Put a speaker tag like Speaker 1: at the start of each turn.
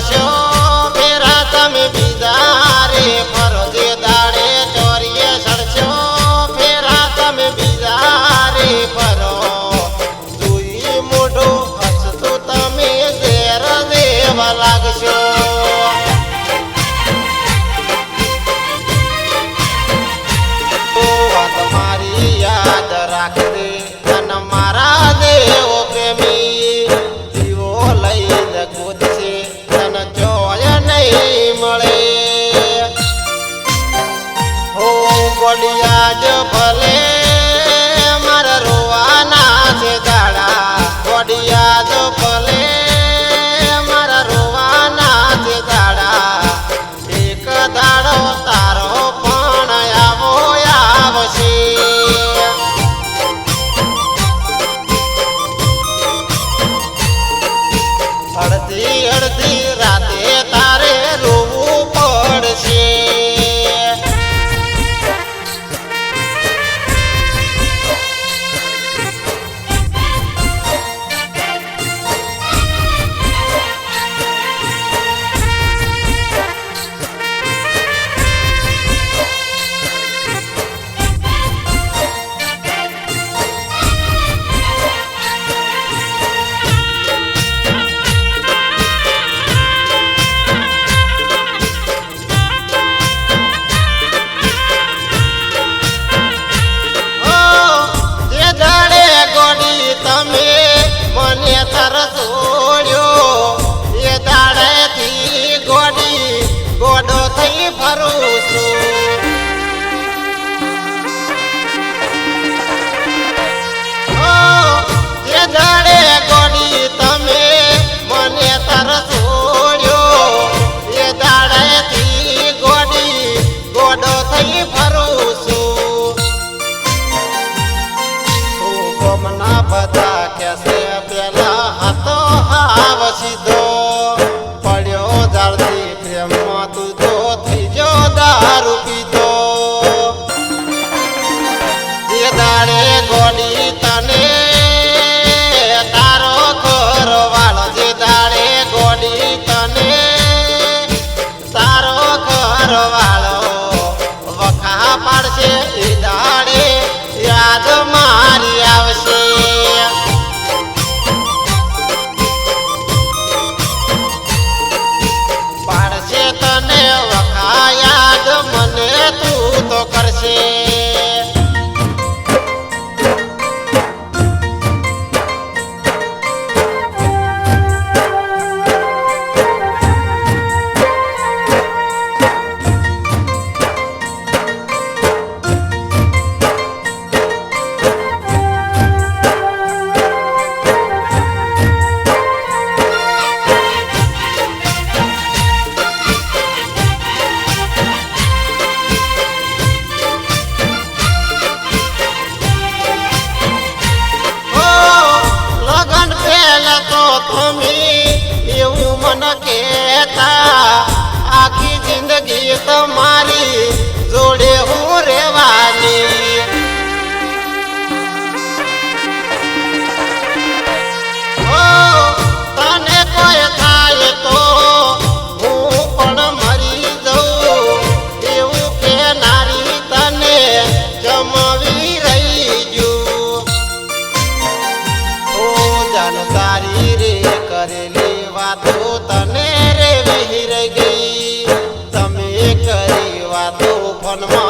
Speaker 1: પડશો ફેરા તમે બીજા રે ફરો જે દાડે ચોરીએ સડશો ફેરા તમે બીજા રે ફરો જોઈ મોઢું હસતું તમે ઝેર દેવા લાગશો તમારી યાદ રાખજે અને મારા દેવો પ્રેમી જીવો લઈને ગોતશે તને જોય નહીં મળે હો ગોડિયા જ ભલે મારા રોવાના છે દાડા ગોડિયા જ ભલે મારા રોવાના છે દાડા એક દાડો તારો પણ આવો આવશે અડધી અડધી રાતે તારે રોવું પડશે ગોડો થઈ ફરું છું જે દાડે ગોડી તમે મને તરસ છોડ્યો એ દાડેથી ગોડો થઈ ફરું છું ગમના બધા કેસે પેલા હતો હાવ સીધો પડ્યો જાળથી પ્રેમમાં તું જો ત્રીજો દારૂ પીધો જે દાડે ગોડી તને તારો ઘરવાળો જે દાડે ગોડી તને તારો ઘરવાળો વખા પાડશે એ દાડે યાદ મારી આવશે પાડશે તને વખા યાદ મને તું તો કરશે એવું મને કહેતા આખી જિંદગી તમારી જોડે હું રહેવાની તને કોઈ થાય તો હું પણ મરી જઉં એવું કે નારી તને જમવી રહી જું જાણકારી રે કરેલી વાતો તને રે વિહી ગઈ તમે કરી વાતો ફોનમાં